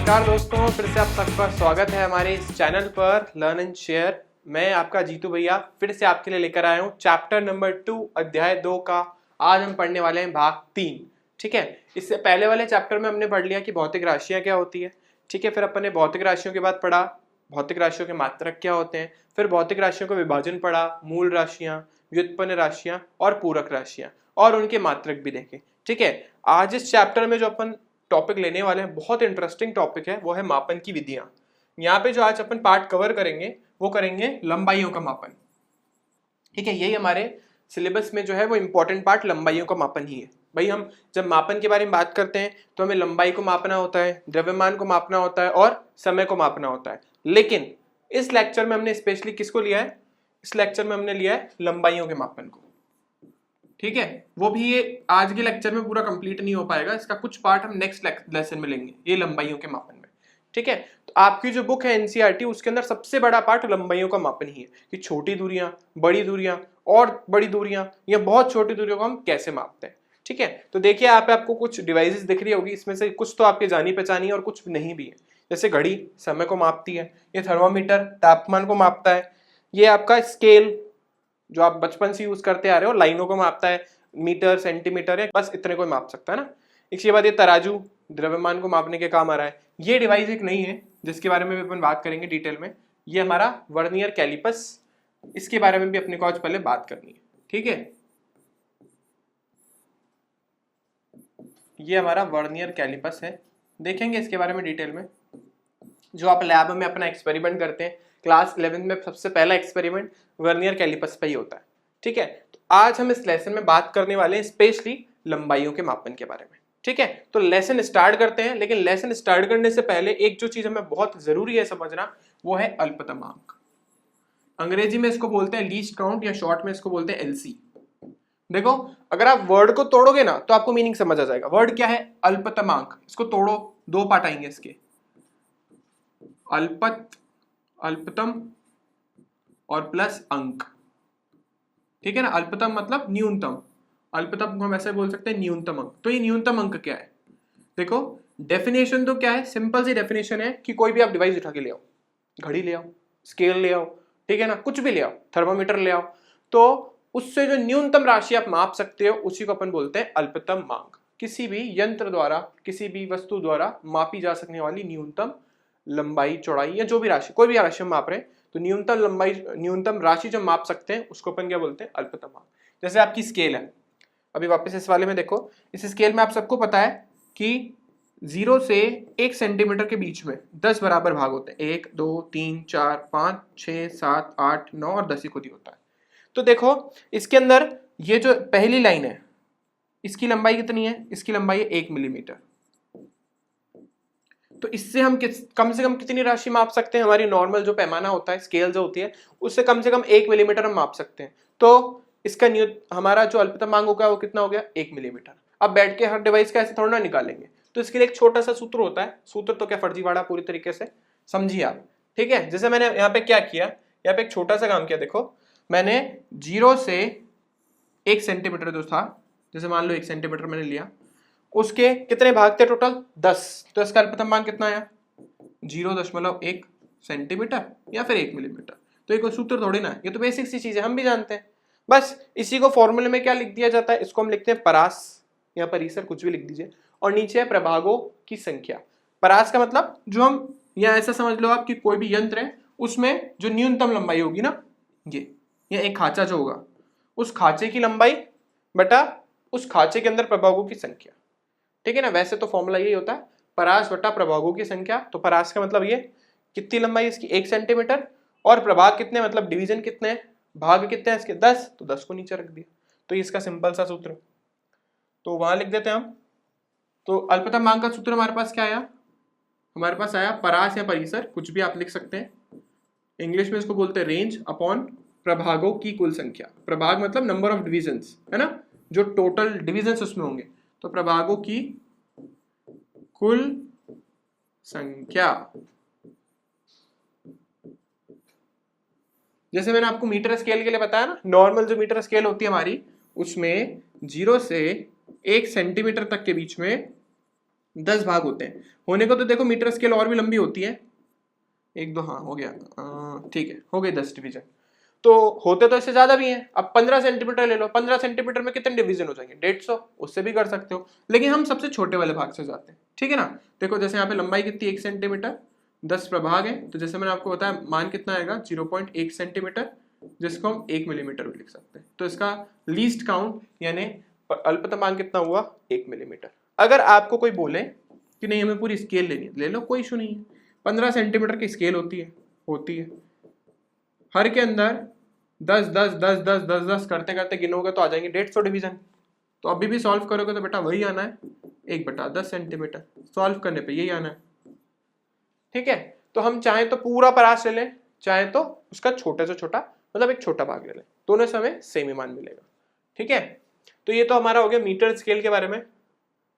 नमस्कार दोस्तों, फिर से आप सबका स्वागत है हमारे इस चैनल पर लर्न एंड शेयर। मैं आपका जीतू भैया फिर से आपके लिए लेकर आया हूँ चैप्टर नंबर 2 अध्याय 2 का। आज हम पढ़ने वाले हैं भाग 3। ठीक है, इससे पहले वाले चैप्टर में हमने पढ़ लिया कि भौतिक राशियाँ क्या होती है। ठीक है, फिर अपन ने भौतिक राशियों के बाद पढ़ा भौतिक राशियों के मात्रक क्या होते हैं, फिर भौतिक राशियों का विभाजन पढ़ा, मूल राशियाँ, व्युत्पन्न राशियाँ और पूरक राशियाँ, और उनके मात्रक भी देखे। ठीक है, आज इस चैप्टर में जो अपन टॉपिक लेने वाले हैं बहुत इंटरेस्टिंग टॉपिक है, वो है मापन की विधियां। यहाँ पे जो आज अपन पार्ट कवर करेंगे वो करेंगे लंबाइयों का मापन। ठीक है, यही हमारे सिलेबस में जो है वो इंपॉर्टेंट पार्ट लंबाइयों का मापन ही है। भाई हम जब मापन के बारे में बात करते हैं तो हमें लंबाई को मापना होता है, द्रव्यमान को मापना होता है और समय को मापना होता है। लेकिन इस लेक्चर में हमने स्पेशली किसको लिया है? इस लेक्चर में हमने लिया है लंबाइयों के मापन को। ठीक है, वो भी ये आज के लेक्चर में पूरा कंप्लीट नहीं हो पाएगा, इसका कुछ पार्ट हम नेक्स्ट लेसन में लेंगे, ये लंबाइयों के मापन में। ठीक है, तो आपकी जो बुक है एनसीईआरटी उसके अंदर सबसे बड़ा पार्ट लंबाइयों का मापन ही है कि छोटी दूरियां, बड़ी दूरियां और बड़ी दूरियां या बहुत छोटी दूरियों को हम कैसे मापते हैं। ठीक है, तो देखिए यहाँ पे आपको कुछ डिवाइसेस दिख रही होगी, इसमें से कुछ तो आपके जानी पहचानी है और कुछ नहीं भी है। जैसे घड़ी समय को मापती है, ये थर्मामीटर तापमान को मापता है, ये आपका स्केल जो आप बचपन से यूज करते आ रहे हो लाइनों को मापता है, मीटर सेंटीमीटर है, बस इतने को माप सकता है ना। इसके बाद ये तराजू द्रव्यमान को मापने के काम आ रहा है। ये डिवाइस एक नहीं है जिसके बारे में भी अपन बात करेंगे डिटेल में, ये हमारा वर्नियर कैलिपर्स, इसके बारे में भी अपने को आज पहले बात करनी है। ठीक है, ये हमारा वर्नियर कैलिपर्स है, देखेंगे इसके बारे में डिटेल में। जो आप लैब में अपना एक्सपेरिमेंट करते हैं, क्लास 11 में सबसे पहला एक्सपेरिमेंट वर्नियर कैलिपर्स पे ही होता है। ठीक है, तो आज हम इस लेसन में बात करने वाले हैं स्पेशली लंबाइयों के मापन के बारे में। ठीक है, तो लेसन स्टार्ट करते हैं, लेकिन लेसन स्टार्ट करने से पहले एक जो चीज हमें बहुत जरूरी है समझना, वो है अल्पतमांक। अंग्रेजी में इसको बोलते हैं लीस्ट काउंट या शॉर्ट में इसको बोलते हैं एलसी। देखो, अगर आप वर्ड को तोड़ोगे ना तो आपको मीनिंग समझ आ जाएगा। वर्ड क्या है? अल्पतमांक। इसको तोड़ो, दो पार्ट आएंगे इसके, अल्पतम और प्लस अंक। ठीक है ना, अल्पतम मतलब न्यूनतम, अल्पतम को हम ऐसे बोल सकते हैं न्यूनतम अंक। तो ये न्यूनतम अंक क्या है? देखो, डेफिनेशन तो क्या है, सिंपल सी डेफिनेशन है कि कोई भी आप डिवाइस उठा के ले आओ, घड़ी ले आओ, स्केल ले आओ, ठीक है ना, कुछ भी ले आओ, थर्मामीटर ले आओ, तो उससे जो न्यूनतम राशि आप माप सकते हो उसी को अपन बोलते हैं अल्पतम मांग। किसी भी यंत्र द्वारा, किसी भी वस्तु द्वारा मापी जा सकने वाली न्यूनतम लंबाई, चौड़ाई या जो भी राशि, कोई भी राशि हम माप रहे हैं, तो न्यूनतम लंबाई, न्यूनतम राशि जो माप सकते हैं उसको अपन क्या बोलते हैं? अल्पतम मांग। जैसे आपकी स्केल है, अभी वापस इस वाले में देखो, इस स्केल में आप सबको पता है कि 0 से 1 सेंटीमीटर के बीच में 10 बराबर भाग होते हैं, 1 2 3 4 5 6 7 8 9 और 10 ही खुद ही होता है। तो देखो इसके अंदर ये जो पहली लाइन है इसकी लंबाई कितनी है? इसकी लंबाई है 1 मिलीमीटर। तो इससे हम कम से कम कितनी राशि माप सकते हैं? हमारी नॉर्मल जो पैमाना होता है, स्केल जो होती है, उससे कम से कम 1 मिलीमीटर हम माप सकते हैं। तो इसका हमारा जो अल्पतम मांग होगा वो कितना हो गया? 1 मिलीमीटर। अब बैठ के हर डिवाइस का ऐसे थोड़ा ना निकालेंगे, तो इसके लिए एक छोटा सा सूत्र होता है। सूत्र तो क्या फर्जीवाड़ा पूरी तरीके से समझिए आप। ठीक है, जैसे मैंने यहाँ पे क्या किया, यहाँ पे एक छोटा सा काम किया। देखो, मैंने 0 से 1 सेंटीमीटर जो था, जैसे मान लो 1 सेंटीमीटर मैंने लिया, उसके कितने भाग थे टोटल? 10। तो इसका अल्पतम मान कितना आया? 0.1 सेंटीमीटर या फिर 1 मिलीमीटर। तो ये कोई सूत्र थोड़ी ना है, ये तो बेसिक सी चीज है, हम भी जानते हैं। बस इसी को फॉर्मूले में क्या लिख दिया जाता है, इसको हम लिखते हैं परास या परिसर, कुछ भी लिख दीजिए, और नीचे है प्रभागों की संख्या। परास का मतलब जो हम, या ऐसा समझ लो आप कि कोई भी यंत्र है उसमें जो न्यूनतम लंबाई होगी ना, ये एक खांचा जो होगा, उस खांचे की लंबाई बटा उस खांचे के अंदर प्रभागों की संख्या। ठीक है ना, वैसे तो फॉर्मूला यही होता है, परास बटा प्रभागों की संख्या। तो परास का मतलब ये, कितनी लंबाई इसकी? 1 सेंटीमीटर, और प्रभाग कितने, मतलब डिवीजन कितने हैं, भाग कितने हैं इसके? 10। तो 10 को नीचे रख दिया, तो इसका सिंपल सा सूत्र, तो वहां लिख देते हैं हम। तो अल्पतम मांग का सूत्र हमारे पास क्या आया? हमारे पास आया परास या परिसर, कुछ भी आप लिख सकते हैं। इंग्लिश में इसको बोलते हैं रेंज अपॉन प्रभागों की कुल संख्या। प्रभाग मतलब नंबर ऑफ डिविजन्स, है ना, जो टोटल डिविजन्स उसमें होंगे। तो प्रभागों की कुल संख्या, जैसे मैंने आपको मीटर स्केल के लिए बताया ना, नॉर्मल जो मीटर स्केल होती है हमारी, उसमें 0 से 1 सेंटीमीटर तक के बीच में 10 भाग होते हैं। होने को तो देखो मीटर स्केल और भी लंबी होती है, 1 2 हाँ हो गया, ठीक है हो गए 10 डिवीजन। तो होते तो इससे ज्यादा भी हैं। अब 15 सेंटीमीटर ले लो, 15 सेंटीमीटर में कितने डिवीजन हो जाएंगे, 150, उससे भी कर सकते हो, लेकिन हम सबसे छोटे वाले भाग से जाते हैं, ठीक है ना। देखो जैसे यहाँ पे लंबाई कितनी 1 सेंटीमीटर, 10 प्रभाग है, तो जैसे मैंने आपको बताया मान कितना आएगा 0.1 सेंटीमीटर, जिसको हम 1 मिलीमीटर भी लिख सकते हैं। तो इसका लीस्ट काउंट यानी अल्पतम मान कितना हुआ 1 मिलीमीटर। अगर आपको कोई बोले कि नहीं हमें पूरी स्केल लेनी है, ले लो कोई इशू नहीं है, 15 सेंटीमीटर की स्केल होती है हर के अंदर 10 10 10 10 10 10 करते करते गिनोगे तो आ जाएंगे 150 डिवीजन। तो अभी भी सॉल्व करोगे तो बेटा वही आना है 1/10 सेंटीमीटर, सॉल्व करने पे यही आना है, ठीक है। तो हम चाहे तो पूरा परास ले लें, चाहे तो उसका छोटे से छोटा मतलब एक छोटा भाग ले लें, दोनों से हमें सेम ही मान मिलेगा, ठीक है। तो ये तो हमारा हो गया मीटर स्केल के बारे में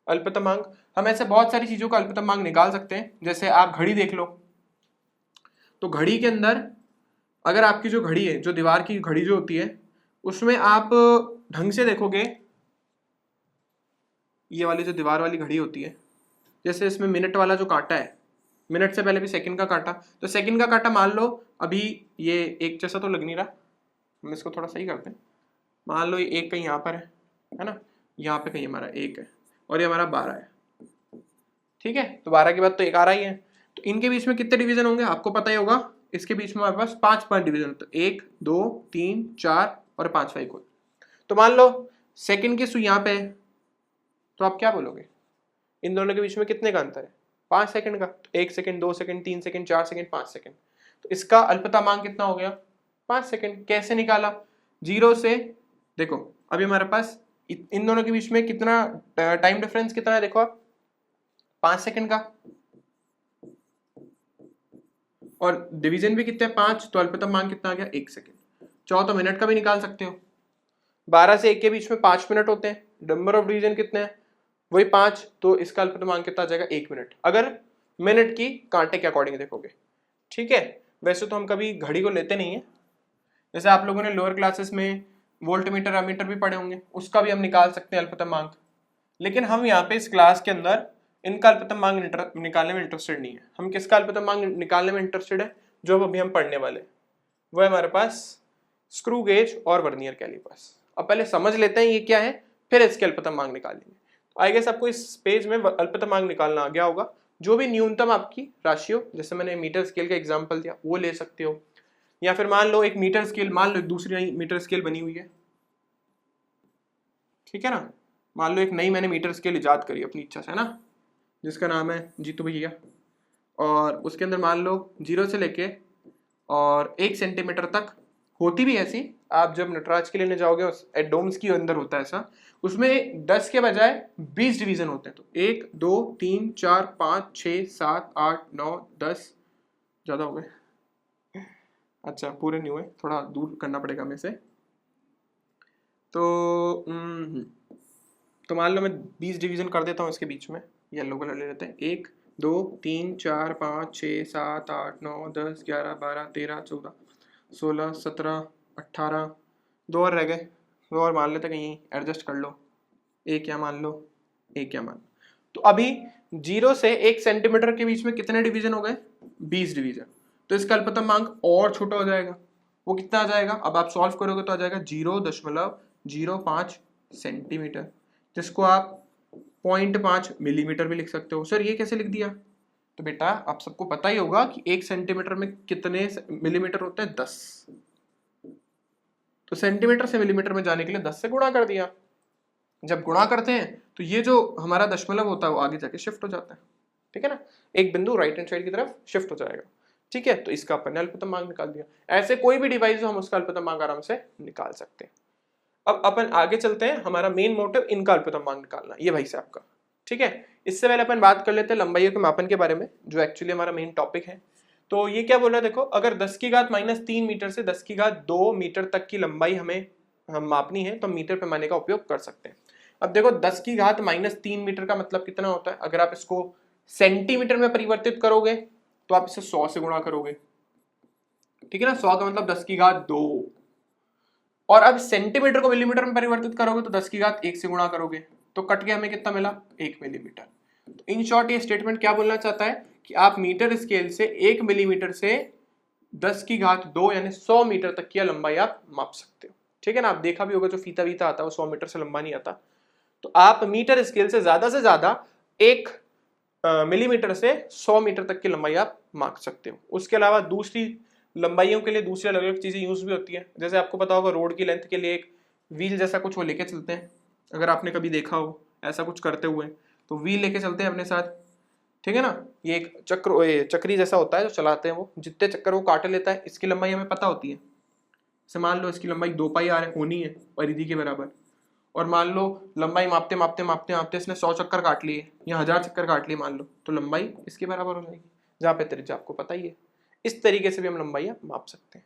अल्पतमांक। हम ऐसे बहुत सारी चीजों का अल्पतमांक निकाल सकते हैं, जैसे आप घड़ी देख लो, तो घड़ी के अंदर अगर आपकी जो घड़ी है, जो दीवार की घड़ी जो होती है, उसमें आप ढंग से देखोगे, ये वाली जो दीवार वाली घड़ी होती है, जैसे इसमें मिनट वाला जो कांटा है, मिनट से पहले भी सेकंड का कांटा, तो सेकंड का कांटा मान लो अभी ये एक जैसा तो लग नहीं रहा, हम इसको थोड़ा सही करते हैं, मान लो ये एक कहीं यहाँ पर है ना, यहाँ पे कहीं हमारा 1 है और ये हमारा 12 है, ठीक है। तो 12 के बाद तो 1 आ रहा ही है, तो इनके बीच में कितने डिवीजन होंगे आपको पता ही होगा, इसके बीच में हमारे पास 5 डिवीजन, तो 1 2 3 4 और 5वां इक्वल। तो मान लो सेकंड की सुई यहाँ पे है, तो आप क्या बोलोगे, इन दोनों के बीच में कितने का अंतर है, 5 सेकंड का, तो 1 second 2 second 3 second 4 second 5 second, तो इसका अल्पतमांक कितना हो गया 5 सेकंड। कैसे निकाला, 0 से, देखो अभी हमारे पास इन दोनों के बीच में कितना टाइम डिफरेंस कितना है, देखो आप 5 सेकंड का, और डिवीजन भी कितने 5, तो अल्पतमांक कितना आ गया 1 सेकंड। चाहो तो मिनट का भी निकाल सकते हो, 12 से 1 के बीच में 5 मिनट होते हैं, नंबर ऑफ डिवीजन कितने हैं वही 5, तो इसका अल्पतमांक कितना आ जाएगा 1 मिनट, अगर मिनट की कांटे के अकॉर्डिंग देखोगे, ठीक है। वैसे तो हम कभी घड़ी को लेते नहीं है, जैसे आप लोगों ने लोअर क्लासेस में वोल्ट मीटर अमीटर भी पढ़े होंगे, उसका भी हम निकाल सकते हैं अल्पतमांक, लेकिन हम यहाँ पे इस क्लास के अंदर इनका अल्पतमांक निकालने में इंटरेस्टेड नहीं है। हम किसका अल्पतमांक निकालने में इंटरेस्टेड है, जो अभी हम पढ़ने वाले, वो है हमारे पास स्क्रू गेज और वर्नियर कैलिपर्स। अब पहले समझ लेते हैं ये क्या है, फिर इसके अल्पतमांक निकालेंगे। आई गेस आपको इस पेज में अल्पतमांक निकालना आ गया होगा, जो भी न्यूनतम आपकी राशि हो, जैसे मैंने मीटर स्केल का एग्जाम्पल दिया वो ले सकते हो, या फिर मान लो एक मीटर स्केल, मान लो एक दूसरी मीटर स्केल बनी हुई है, ठीक है ना, मान लो एक नई मैंने मीटर स्केल इजाद करी अपनी इच्छा से, है ना, जिसका नाम है जीतू भैया, और उसके अंदर मान लो 0 से लेके और 1 सेंटीमीटर तक होती भी ऐसी, आप जब नटराज के लेने जाओगे एडोम्स की अंदर होता है ऐसा, उसमें 10 के बजाय 20 डिवीजन होते हैं, तो 1 2 3 4 5 6 7 8 9 10, ज़्यादा हो गए, अच्छा पूरे नहीं हुए, थोड़ा दूर करना पड़ेगा हमें से, तो मान लो मैं 20 डिवीजन कर देता हूँ इसके बीच में, येलो कलर ले लेते हैं, 1 2 3 4 5 6 7 8 9 10 11 12 13 14 16 17 18, 2 और रह गए, 2 और मान लेते कहीं एडजस्ट कर लो, एक या मान लो, एक या मान लो। तो अभी 0 से 1 सेंटीमीटर के बीच में कितने डिवीजन हो गए 20 डिवीजन, तो इसका अल्पतमांक और छोटा हो जाएगा, वो कितना आ जाएगा, अब आप सॉल्व करोगे तो आ जाएगा 0.05 सेंटीमीटर, जिसको आप 0.5 मिलीमीटर भी लिख सकते हो। सर ये कैसे लिख दिया, तो बेटा आप सबको पता ही होगा कि 1 सेंटीमीटर में कितने मिलीमीटर होते हैं 10, तो सेंटीमीटर से मिलीमीटर में जाने के लिए 10 से गुणा कर दिया, जब गुणा करते हैं तो ये जो हमारा दशमलव होता है वो आगे जाके शिफ्ट हो जाता है, ठीक है ना, एक बिंदु राइट हैंड साइड की तरफ शिफ्ट हो जाएगा, ठीक है। तो इसका अपन ने अल्पतमांक निकाल दिया, ऐसे कोई भी डिवाइस हो हम उसका अल्पतमांक आराम से निकाल सकते हैं। अब अपन आगे चलते हैं, हमारा मेन मोटिव इनका अल्पतमांक निकालना, ये भाई से आपका, ठीक है। इससे पहले अपन बात कर लेते हैं लंबाइयों के मापन के बारे में, जो एक्चुअली हमारा मेन टॉपिक है। तो ये क्या बोल रहा है, देखो अगर 10 की घात -3 मीटर से 10 की घात 2 मीटर तक की लंबाई हमें मापनी है तो मीटर पैमाने का उपयोग कर सकते हैं। अब देखो 10 की घात -3 मीटर का मतलब कितना होता है, अगर आप इसको सेंटीमीटर में परिवर्तित करोगे तो आप इसे 100 से गुणा करोगे, ठीक है ना, 100 का मतलब 10 की घात 2, और अब सेंटीमीटर को मिलीमीटर में परिवर्तित करोगे तो 10 की घात 1 से गुणा करोगे, तो कट के हमें कितना मिला 1 मिलीमीटर। तो इन शॉर्ट ये स्टेटमेंट क्या बोलना चाहता है कि आप मीटर स्केल से 1 मिलीमीटर से 10 की घात 2 यानी 100 मीटर तक की लंबाई आप माप सकते हो। ठीक है ना, आप देखा भी होगा जो फीता वीता आता है वो 100 मीटर से लंबा नहीं आता। तो आप मीटर स्केल से ज्यादा 1 मिलीमीटर से 100 मीटर तक की लंबाई आप माप सकते हो। उसके अलावा दूसरी लंबाइयों के लिए दूसरी अलग अलग चीजें यूज भी होती है। जैसे आपको पता होगा रोड की लेंथ के लिए एक व्हील जैसा कुछ वो लेके चलते हैं, अगर आपने कभी देखा हो ऐसा कुछ करते हुए, तो व्हील लेके चलते हैं अपने साथ। ठीक है ना, ये एक चक्री जैसा होता है जो चलाते हैं, वो जितने चक्कर वो काट लेता है इसकी लंबाई हमें पता होती है। जैसे मान लो इसकी लंबाई 2 पाई आर होनी है परिधि के बराबर, और मान लो लंबाई मापते मापते मापते मापते इसने 100 चक्कर काट लिए या 1000 चक्कर काट लिए मान लो, तो लंबाई इसके बराबर हो जाएगी, जहाँ पे त्रिज्या आपको पता ही है। इस तरीके से भी हम लंबाइयाँ माप सकते हैं।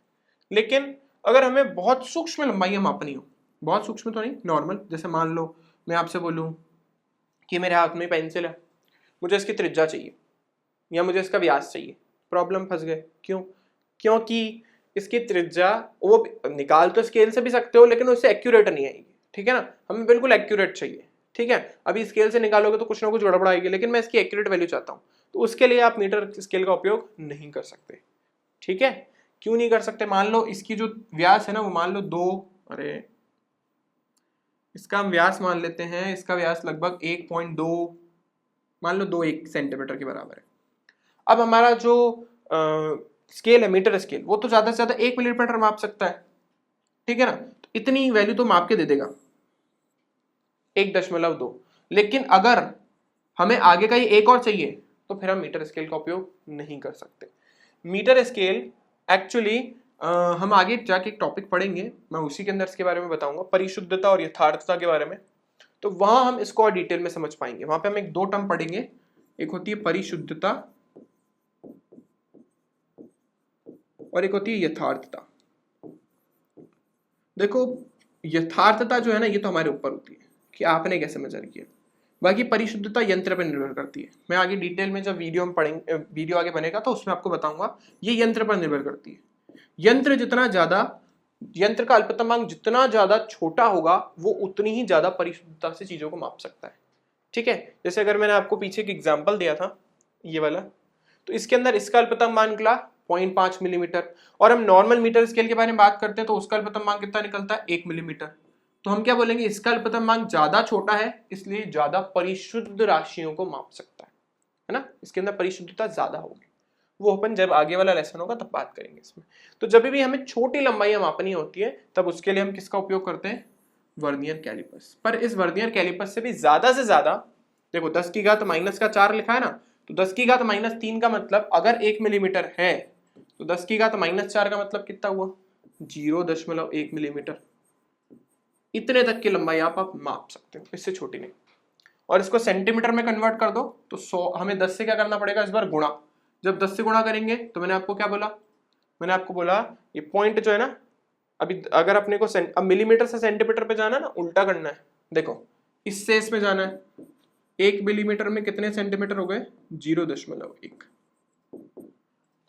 लेकिन अगर हमें बहुत सूक्ष्म लंबाइयाँ मापनी हो, बहुत सूक्ष्म तो नहीं, नॉर्मल, जैसे मान लो मैं आपसे बोलूँ कि मेरे हाथ में पेंसिल है, मुझे इसकी त्रिज्या चाहिए या मुझे इसका व्यास चाहिए, प्रॉब्लम फंस गए। क्यों? क्योंकि इसकी त्रिज्या वो निकाल तो स्केल से भी सकते हो लेकिन उससे एक्यूरेट नहीं आएगी। ठीक है ना, हमें बिल्कुल एक्यूरेट चाहिए। ठीक है, अभी स्केल से निकालोगे तो कुछ ना कुछ गड़बड़ आएगी, लेकिन मैं इसकी एक्यूरेट वैल्यू चाहता हूँ, तो उसके लिए आप मीटर स्केल का उपयोग नहीं कर सकते। ठीक है, क्यों नहीं कर सकते? मान लो इसकी जो व्यास है ना वो मान लो 2, इसका हम व्यास मान लेते हैं, इसका व्यास लगभग 1.2 मान लो 2 सेंटीमीटर के बराबर है। अब हमारा जो स्केल है मीटर स्केल, वो तो ज्यादा से ज्यादा 1 मिलीमीटर माप सकता है। ठीक है ना, तो इतनी वैल्यू तो माप के दे देगा 1.2। लेकिन अगर हमें आगे का ये एक और चाहिए तो फिर हम मीटर स्केल का उपयोग नहीं कर सकते। मीटर स्केल एक्चुअली हम आगे जाके एक टॉपिक पढ़ेंगे, मैं उसी के अंदर इसके बारे में बताऊंगा, परिशुद्धता और यथार्थता के बारे में। तो वहां हम इसको और डिटेल में समझ पाएंगे। वहां पे हम एक 2 टर्म पढ़ेंगे, एक होती है परिशुद्धता और एक होती है यथार्थता। देखो यथार्थता जो है ना, ये तो हमारे ऊपर होती है कि आपने कैसे मेजर किया। बाकी परिशुद्धता यंत्र पर निर्भर करती है। मैं आगे डिटेल में जब वीडियो में पढ़ेंगे, वीडियो आगे बनेगा तो उसमें आपको बताऊंगा, ये यंत्र पर निर्भर करती है। यंत्र जितना ज्यादा, यंत्र का अल्पतमांक जितना ज्यादा छोटा होगा वो उतनी ही ज्यादा परिशुद्धता से चीजों को माप सकता है। ठीक है, जैसे अगर मैंने आपको पीछे एक एग्जाम्पल दिया था ये वाला, तो इसके अंदर इसका अल्पतमांक निकला 0.5 मिलीमीटर, और हम नॉर्मल मीटर स्केल के बारे में बात करते हैं तो उसका अल्पतमांक कितना निकलता है 1 मिलीमीटर। तो हम क्या बोलेंगे, इसका अल्पतमांक ज्यादा छोटा है इसलिए ज्यादा परिशुद्ध राशियों को माप सकता है ना, इसके अंदर परिशुद्धता ज्यादा होगी। वो अपन जब आगे वाला लेसन होगा तब बात करेंगे इसमें। तो जब भी हमें छोटी लंबाइयां मापनी होती है तब उसके लिए हम किसका उपयोग करते हैं, वर्नियर कैलिपर्स। पर इस वर्नियर कैलिपर्स से भी ज्यादा से ज्यादा, देखो 10 की घात -4 लिखा है ना, तो 10 की घात -3 का मतलब अगर 1 मिलीमीटर है तो 10 की घात -4 का मतलब कितना हुआ, 0.1 मिलीमीटर। इतने तक की लंबाई आप माप सकते हो, इससे छोटी नहीं। और इसको सेंटीमीटर में कन्वर्ट कर दो तो 100, हमें 10 से क्या करना पड़ेगा इस बार गुणा। जब 10 से गुणा करेंगे तो मैंने आपको क्या बोला, मैंने आपको बोला ये पॉइंट जो है ना, अभी अगर अपने को अब मिलीमीटर से सेंटीमीटर पे जाना है ना, उल्टा करना है। देखो इससे इसमें जाना है, 1 मिलीमीटर में कितने सेंटीमीटर हो गए, 0.1।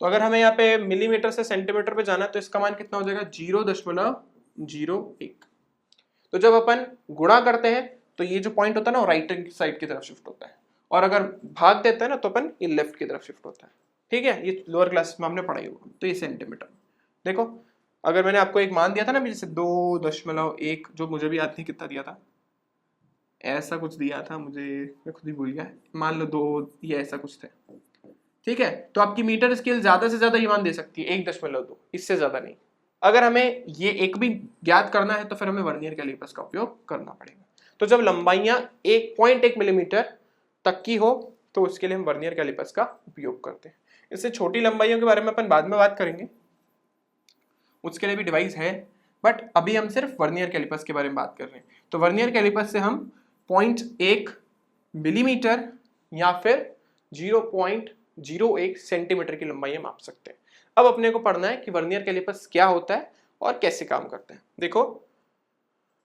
तो अगर हमें यहाँ पे मिलीमीटर से सेंटीमीटर पे जाना है तो इसका मान कितना हो जाएगा, 0.01। तो जब अपन गुणा करते हैं तो ये जो पॉइंट होता है ना वो राइट साइड की तरफ शिफ्ट होता है, और अगर भाग देते हैं ना तो अपन ये लेफ्ट की तरफ शिफ्ट होता है। ठीक है, ये लोअर क्लास में हमने पढ़ाई होगा। तो ये सेंटीमीटर, देखो अगर मैंने आपको एक मान दिया था ना जैसे 2.1, जो मुझे भी याद नहीं कितना दिया था, ऐसा कुछ दिया था मुझे, मैं खुद ही भूल गया, मान लो 2 ये ऐसा कुछ थे। ठीक है, तो आपकी मीटर स्केल ज्यादा से ज्यादा ये मान दे सकती है 1.2, इससे ज्यादा नहीं। अगर हमें ये एक भी ज्ञात करना है तो फिर हमें वर्नियर कैलिपर्स का उपयोग करना पड़ेगा। तो जब लंबाइयां 1.1 मिलीमीटर तक की हो तो उसके लिए हम वर्नियर कैलिपर्स का उपयोग करते हैं। इससे छोटी लंबाइयों के बारे में अपन बाद में बात करेंगे, उसके लिए भी डिवाइस है, बट अभी हम सिर्फ वर्नियर कैलिपर्स के बारे में बात कर रहे हैं। तो वर्नियर कैलिपर्स से हम 0.1 मिलीमीटर या फिर 0.01 सेंटीमीटर की लंबाई माप सकते हैं। अब अपने को पढ़ना है कि वर्नियर कैलिपर्स क्या होता है और कैसे काम करते हैं। देखो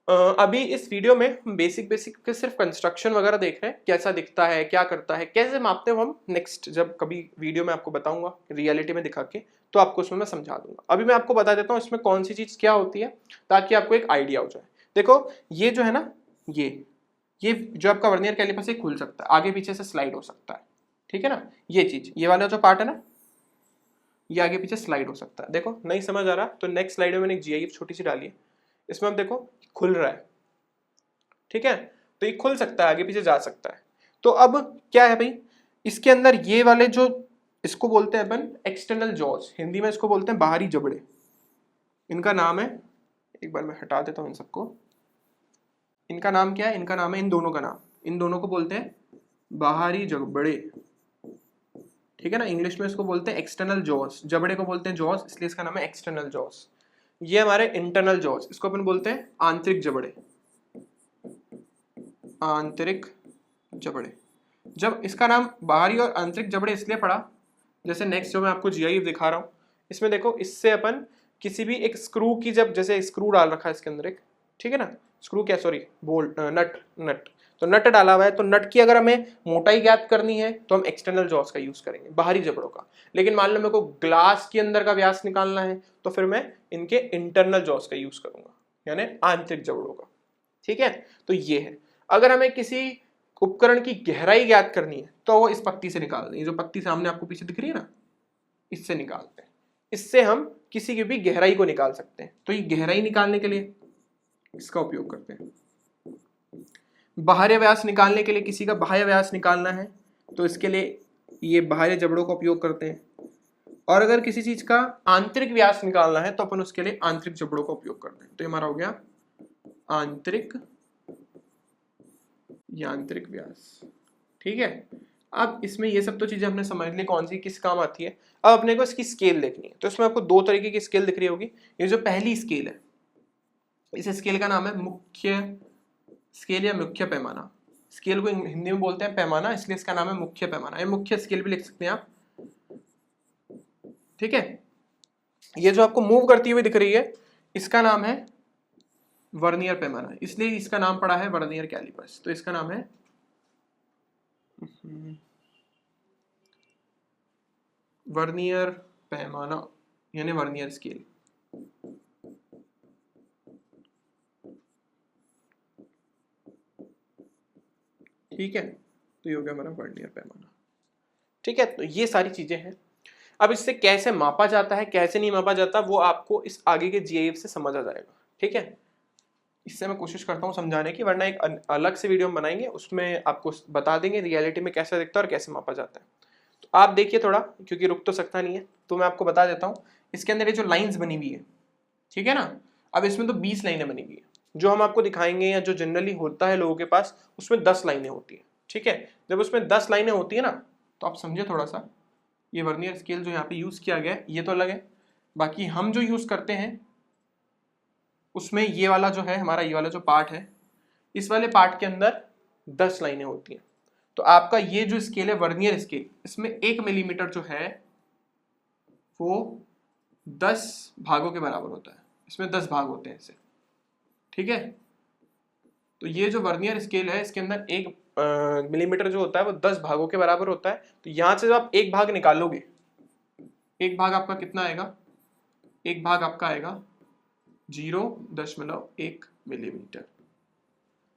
अभी इस वीडियो में हम बेसिक के सिर्फ कंस्ट्रक्शन वगैरह देख रहे हैं, कैसा दिखता है, क्या करता है, कैसे मापते हैं हम नेक्स्ट जब कभी वीडियो में आपको बताऊंगा रियलिटी में दिखा के, तो आपको उसमें मैं समझा दूंगा। अभी मैं आपको बता देता हूँ इसमें कौन सी चीज क्या होती है ताकि आपको एक आइडिया हो जाए। देखो ये जो है ना, ये जो आपका वर्नियर कैलिपर्स है खुल सकता है, आगे पीछे से स्लाइड हो सकता है, ठीक है ना। ये चीज, ये वाला जो पार्ट है ना, ये आगे पीछे स्लाइड हो सकता है। देखो नहीं समझ आ रहा तो नेक्स्ट स्लाइड में मैंने एक GIF छोटी सी डाली है, इसमें आप देखो खुल रहा है, ठीक है। तो ये खुल सकता है, आगे पीछे जा सकता है। तो अब क्या है भाई, इसके अंदर ये वाले जो, इसको बोलते हैं अपन एक्सटर्नल जॉज, हिंदी में इसको बोलते हैं बाहरी जबड़े। इनका नाम है, एक बार मैं हटा देता हूं इन सबको, इनका नाम क्या है, इनका नाम है, इन दोनों का नाम, इन दोनों को बोलते हैं बाहरी जबड़े, ठीक है ना। इंग्लिश में इसको बोलते हैं एक्सटर्नल जॉज, जबड़े को बोलते हैं जॉज, इसलिए इसका नाम है एक्सटर्नल जॉज। ये हमारे इंटरनल जॉज, इसको अपन बोलते हैं आंतरिक जबड़े, आंतरिक जबड़े। जब इसका नाम बाहरी और आंतरिक जबड़े इसलिए पड़ा, जैसे नेक्स्ट जो मैं आपको GIF दिखा रहा हूं, इसमें देखो, इससे अपन किसी भी एक स्क्रू की, जब जैसे स्क्रू डाल रखा है इसके अंदर एक, ठीक है ना, स्क्रू क्या, सॉरी बोल्ट, नट, तो नट डाला हुआ है, तो नट की अगर हमें मोटाई ज्ञात करनी है तो हम एक्सटर्नल जॉस का यूज करेंगे, बाहरी जबड़ों का। लेकिन मान लो मेरे को ग्लास के अंदर का व्यास निकालना है तो फिर मैं इनके इंटरनल जॉस का यूज करूंगा, यानी आंतरिक जबड़ों का, ठीक है। तो ये है, अगर हमें किसी उपकरण की गहराई ज्ञात करनी है तो वो इस पत्ती से निकाल दें, जो पत्ती सामने आपको पीछे दिख रही है ना, इससे निकालते हैं। इससे हम किसी की भी गहराई को निकाल सकते हैं। तो ये गहराई निकालने के लिए इसका उपयोग करते हैं। बाह्य व्यास निकालने के लिए, किसी का बाह्य व्यास निकालना है तो इसके लिए ये बाह्य जबड़ों का उपयोग करते हैं। और अगर किसी चीज का आंतरिक व्यास निकालना है तो अपन उसके लिए आंतरिक जबड़ों का उपयोग करते हैं। तो ये हमारा हो गया आंतरिक, यांत्रिक व्यास, ठीक है। अब इसमें ये सब तो चीजें हमने समझ ली कौन सी किस काम आती है। अब अपने को इसकी स्केल देखनी है, तो इसमें आपको दो तरीके की स्केल दिख रही होगी। ये जो पहली स्केल है, इस स्केल का नाम है मुख्य स्केल या मुख्य पैमाना। स्केल को हिंदी में बोलते हैं पैमाना, इसलिए इसका नाम है मुख्य पैमाना। ये मुख्य स्केल भी लिख सकते हैं आप, ठीक है। ये जो आपको मूव करती हुई दिख रही है, इसका नाम है वर्नियर पैमाना, इसलिए इसका नाम पड़ा है वर्नियर कैलिपर्स। तो इसका नाम है वर्नियर पैमाना, यानी वर्नियर स्केल, ठीक है। तो ये हो गया हमारा वर्नियर पैमाना, ठीक है। तो ये सारी चीजें हैं। अब इससे कैसे मापा जाता है, कैसे नहीं मापा जाता, वो आपको इस आगे के GIF से समझ आ जाएगा, ठीक है। इससे मैं कोशिश करता हूँ समझाने की, वरना एक अलग से वीडियो हम बनाएंगे, उसमें आपको बता देंगे रियलिटी में कैसा दिखता है और कैसे मापा जाता है। तो आप देखिए थोड़ा, क्योंकि रुक तो सकता नहीं है, तो मैं आपको बता देता हूँ। इसके अंदर ये जो लाइन्स बनी हुई है, ठीक है ना, अब इसमें तो 20 लाइनें बनी हुई है। जो हम आपको दिखाएंगे या जो जनरली होता है लोगों के पास, उसमें 10 लाइनें होती है, ठीक है। जब उसमें 10 लाइनें होती है ना, तो आप समझे थोड़ा सा, ये वर्नियर स्केल जो यहाँ पे यूज किया गया है ये तो अलग है, बाकी हम जो यूज करते हैं उसमें ये वाला जो है हमारा, ये वाला जो पार्ट है, इस वाले पार्ट के अंदर 10 लाइनें होती हैं। तो आपका ये जो स्केल है वर्नियर स्केल, इसमें 1 मिलीमीटर जो है वो 10 भागों के बराबर होता है। इसमें 10 भाग होते हैं इससे, ठीक है। तो ये जो वर्नियर स्केल है, इसके अंदर 1 मिलीमीटर जो होता है वो 10 भागों के बराबर होता है। तो यहां से जब आप एक भाग निकालोगे, एक भाग आपका कितना आएगा, एक भाग आपका आएगा 0.1 मिलीमीटर,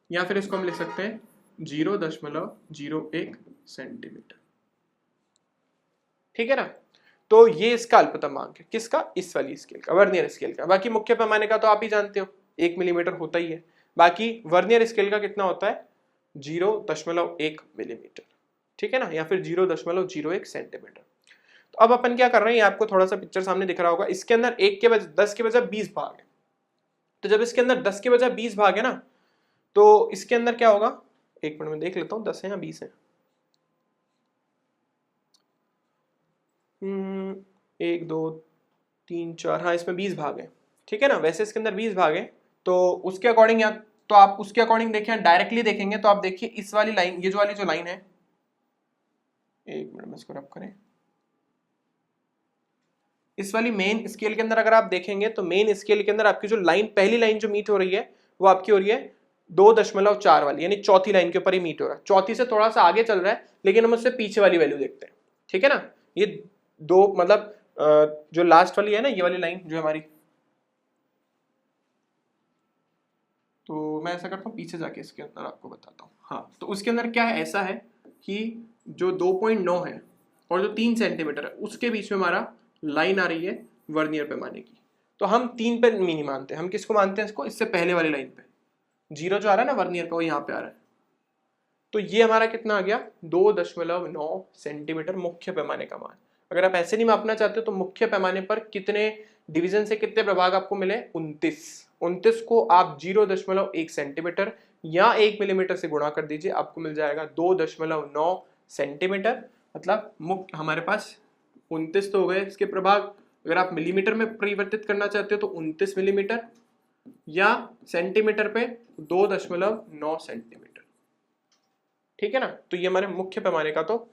या फिर इसको हम लिख सकते हैं 0.01 सेंटीमीटर, ठीक है ना। तो ये इसका अल्पतमांक है, किसका, इस वाली स्केल का, वर्नियर स्केल का। बाकी मुख्य पैमाने का तो आप ही जानते हो 1 मिलीमीटर होता ही है। बाकी वर्नियर स्केल का कितना होता है, 0.1 मिलीमीटर, ठीक है ना, या फिर 0.01 सेंटीमीटर। तो अब अपन क्या कर रहे हैं, ये आपको थोड़ा सा पिक्चर सामने दिख रहा होगा। इसके अंदर 1 के बजाय 10 के बजाय 20 भाग है। तो जब इसके अंदर 10 के बजाय 20 भाग है ना, तो इसके अंदर क्या होगा, एक मिनट में देख लेता हूँ 10 है या 20 है। 1 2 3 4, हाँ इसमें 20 भाग है, ठीक है ना। वैसे इसके अंदर 20 भाग है, तो उसके अकॉर्डिंग, या तो आप उसके अकॉर्डिंग देखें, डायरेक्टली देखेंगे तो आप देखिए इस वाली लाइन, ये जो वाली जो लाइन है, एक मिनट में इसको रब करें, इस वाली मेन स्केल के अंदर अगर आप देखेंगे तो मेन स्केल के अंदर आपकी जो लाइन, पहली लाइन जो मीट हो रही है वो आपकी हो रही है 2.4 वाली, यानी चौथी लाइन के ऊपर ही मीट हो रहा है। चौथी से थोड़ा सा आगे चल रहा है, लेकिन हम उससे पीछे वाली वैल्यू देखते हैं, ठीक है ना। ये दो मतलब जो लास्ट वाली है ना, ये वाली लाइन जो हमारी, तो मैं ऐसा करता हूँ पीछे जाके इसके अंदर आपको बताता हूँ। हाँ, तो उसके अंदर क्या है, ऐसा है कि जो 2.9 है और जो 3 सेंटीमीटर है उसके बीच में हमारा लाइन आ रही है वर्नियर पैमाने की। तो हम 3 पे नहीं मानते, हम किसको मानते हैं इसको, इससे पहले वाली लाइन पे। 0 जो आ रहा है ना वर्नियर का, वो यहाँ पे आ रहा है। तो ये हमारा कितना आ गया, 2.9 सेंटीमीटर मुख्य पैमाने का मान। अगर आप ऐसे नहीं मापना चाहते हो तो मुख्य पैमाने पर कितने डिवीजन से कितने प्रभाग आपको मिले, 29 को आप 0.1 सेंटीमीटर या 1 मिलीमीटर से गुणा कर दीजिए, आपको मिल जाएगा 2.9 सेंटीमीटर। मतलब मुख्य हमारे पास 29 तो हो गए इसके प्रभाग। अगर आप मिलीमीटर में परिवर्तित करना चाहते हो तो 29 मिलीमीटर, या सेंटीमीटर पे 2.9 सेंटीमीटर। ठीक है ना। तो ये हमारे मुख्य पैमाने का, तो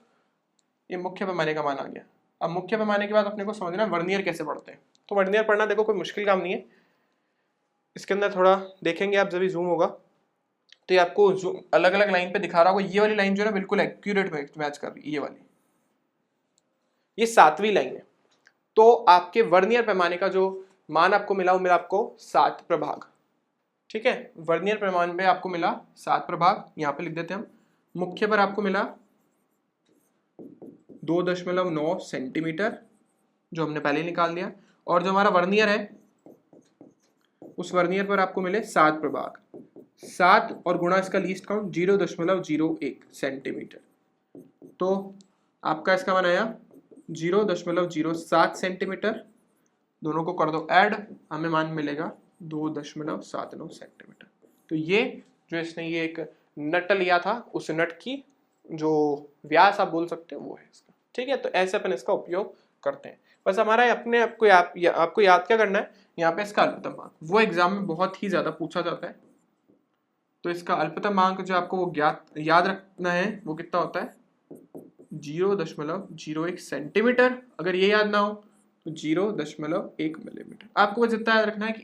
ये मुख्य पैमाने का मान आ गया। अब मुख्य पैमाने के बाद अपने को समझना है वर्नियर कैसे पढ़ते हैं। तो वर्नियर पढ़ना देखो कोई मुश्किल काम नहीं है। इसके अंदर थोड़ा देखेंगे आप, जब भी जूम होगा तो ये आपको अलग अलग लाइन पे दिखा रहा होगा। ये वाली लाइन जो है ना बिल्कुल एक्यूरेट मैच कर रही है, ये वाली, ये 7वीं लाइन है। तो आपके वर्नियर पैमाने का जो मान आपको मिला वो मिला आपको 7 प्रभाग। ठीक है, वर्नियर पैमाने में आपको मिला 7 प्रभाग, यहाँ पे लिख देते हैं हम। मुख्य पर आपको मिला 2.9 सेंटीमीटर, जो हमने पहले निकाल दिया। और जो हमारा वर्नियर है उस वर्नियर पर आपको मिले 7 प्रभाग, 7 और गुणा इसका लीस्ट काउंट 0.01 सेंटीमीटर। तो आपका इसका मान आया 0.07 सेंटीमीटर। दोनों को कर दो ऐड, हमें मान मिलेगा 2.79 सेंटीमीटर। तो ये जो इसने ये एक नट लिया था, उस नट की जो व्यास आप बोल सकते हो वो है इसका। ठीक है, तो ऐसे अपन इसका उपयोग करते हैं। बस हमारा अपने आपको याद क्या करना है, यहाँ पे इसका अल्पतमांक, वो एग्जाम में बहुत ही ज्यादा पूछा जाता है। तो इसका अल्पतमांक जो आपको वो याद रखना है वो कितना होता है, 0.01 सेंटीमीटर। अगर ये याद ना हो तो 0.1 मिलीमीटर। आपको बस इतना याद रखना है कि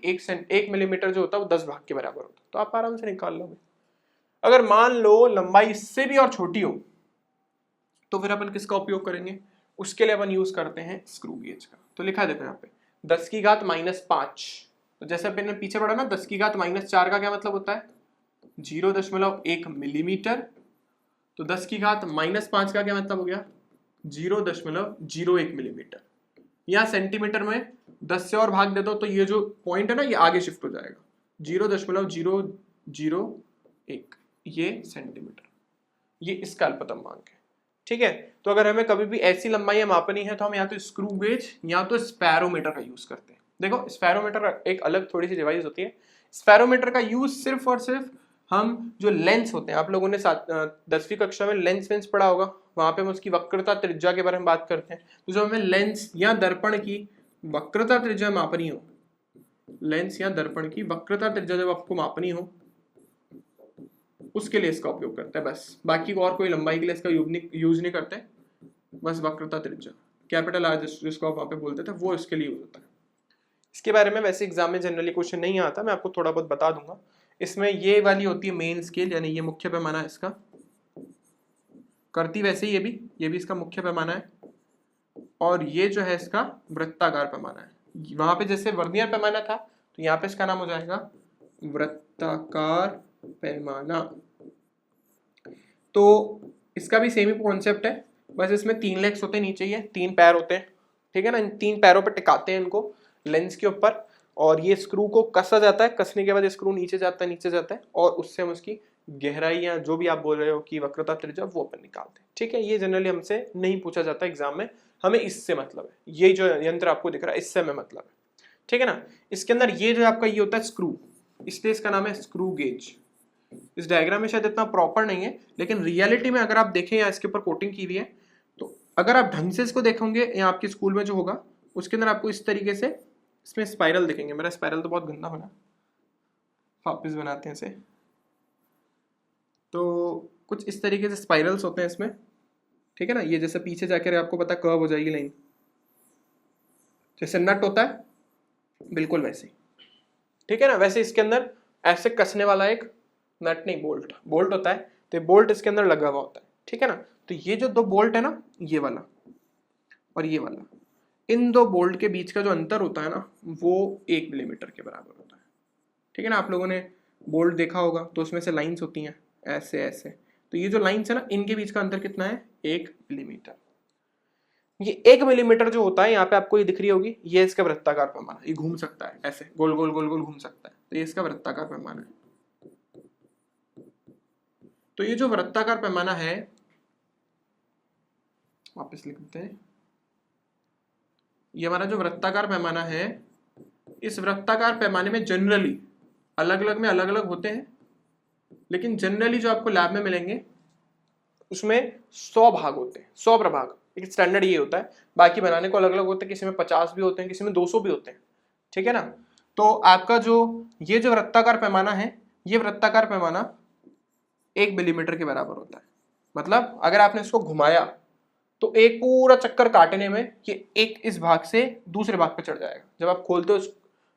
1 मिलीमीटर जो होता है वो 10 भाग के बराबर होता है, तो आप आराम से निकाल लोगे। अगर मान लो लंबाई इससे भी और छोटी हो तो फिर अपन किसका उपयोग करेंगे, उसके लिए अपन यूज करते हैं स्क्रू गेज का। तो लिखा है देखो यहाँ पे 10 की घात -5। तो जैसे अपन ने पीछे पढ़ा ना, 10 की घात -4 का क्या मतलब होता है, 0.1 मिलीमीटर। तो 10 की घात -5 का क्या मतलब हो गया, 0.01 मिलीमीटर। या सेंटीमीटर में 10 से और भाग दे दो तो ये जो पॉइंट है ना ये आगे शिफ्ट हो जाएगा, 0.001 ये सेंटीमीटर। ये इसका अल्पतमांक है। ठीक है, तो अगर हमें कभी भी ऐसी लंबाई मापनी है तो हम या तो स्क्रू गेज या तो स्पैरोमीटर का यूज करते हैं। देखो स्पैरोमीटर एक अलग थोड़ी सी डिवाइस होती है। स्पैरोमीटर का यूज सिर्फ और सिर्फ हम जो लेंस होते हैं, आप लोगों ने 10वीं कक्षा में लेंस पढ़ा होगा, वहां पे हम उसकी वक्रता त्रिज्या के बारे में बात करते हैं। तो जब हमें लेंस या दर्पण की वक्रता त्रिज्या मापनी हो, लेंस या दर्पण की वक्रता त्रिज्या जब आपको मापनी हो उसके लिए इसका उपयोग करते हैं बस। बाकी और कोई लंबाई के लिए इसका यूज नहीं करते, बस वक्रता त्रिज्या कैपिटल आर जिसको आप वहां पे बोलते थे वो इसके लिए यूज होता है। इसके बारे में वैसे एग्जाम में जनरली क्वेश्चन नहीं आता, मैं आपको थोड़ा बहुत बता दूंगा। इसमें ये वाली होती है मेन स्केल, यानी ये मुख्य पैमाना है इसका, करती वैसे ही ये भी इसका मुख्य पैमाना है। और ये जो है इसका वृत्ताकार पैमाना है। वहां पे जैसे वर्नियर पैमाना था तो यहाँ पे इसका नाम हो जाएगा वृत्ताकार पैमाना। तो इसका भी सेम ही कॉन्सेप्ट है, बस इसमें 3 लेग्स होते हैं, नीचे ये 3 पैर होते हैं। ठीक है ना, इन 3 पैरों पर टिकाते हैं इनको लेंस के ऊपर, और ये स्क्रू को कसा जाता है। कसने के बाद स्क्रू नीचे जाता है और उससे हम उसकी गहराई या जो भी आप बोल रहे हो कि वक्रता त्रिज्या वो अपन निकालते हैं। ठीक है, ये जनरली हमसे नहीं पूछा जाता एग्जाम में, हमें इससे मतलब है। ये जो यंत्र आपको दिख रहा है इससे हमें मतलब है। ठीक है ना, इसके अंदर ये जो आपका ये होता है स्क्रू, इसलिए इसका नाम है स्क्रू गेज। इस डायग्राम में शायद इतना प्रॉपर नहीं है, लेकिन रियलिटी में अगर आप देखें या इसके ऊपर कोटिंग की हुई है तो अगर आप ढंग से इसको देखोगे या आपके स्कूल में जो होगा उसके अंदर आपको इस तरीके से इसमें स्पाइरल दिखेंगे। मेरा स्पाइरल तो बहुत गंदा बना, वापस बनाते हैं इसे। तो कुछ इस तरीके से स्पाइरल्स होते हैं इसमें। ठीक है ना, ये जैसे पीछे जाकर आपको पता कर्व हो जाएगी लाइन, जैसे नट होता है बिल्कुल वैसे। ठीक है ना, वैसे इसके अंदर ऐसे कसने वाला एक नट नहीं बोल्ट होता है, तो बोल्ट इसके अंदर लगा हुआ होता है। ठीक है ना, तो ये जो 2 बोल्ट है ना, ये वाला और ये वाला, इन 2 बोल्ट के बीच का जो अंतर होता है ना वो 1 मिलीमीटर के बराबर होता है। ठीक है ना, आप लोगों ने बोल्ट देखा होगा तो उसमें से लाइंस होती हैं ऐसे ऐसे, तो ये जो लाइंस है ना इनके बीच का अंतर कितना है, 1 मिलीमीटर। ये 1 मिलीमीटर जो होता है यहाँ पे आपको ये दिख रही होगी, ये इसका वृत्ताकार पैमाना, ये घूम सकता है ऐसे गोल गोल गोल गोल घूम सकता है, तो ये इसका वृत्ताकार पैमाना है। तो ये जो वृत्ताकार पैमाना है, वापस लिख देते हैं, ये हमारा जो वृत्ताकार पैमाना है, इस वृत्ताकार पैमाने में जनरली अलग अलग में अलग अलग होते हैं, लेकिन जनरली जो आपको लैब में मिलेंगे उसमें 100 भाग होते हैं, 100 प्रभाग, एक स्टैंडर्ड ये होता है। बाकी बनाने को अलग अलग होते हैं, किसी में 50 भी होते हैं, किसी में 200 भी होते हैं, ठीक है ना। तो आपका जो ये जो वृत्ताकार पैमाना है, ये वृत्ताकार पैमाना 1 मिलीमीटर के बराबर होता है। मतलब अगर आपने इसको घुमाया तो एक पूरा चक्कर काटने में ये एक इस भाग से दूसरे भाग पे चढ़ जाएगा। जब आप खोलते हो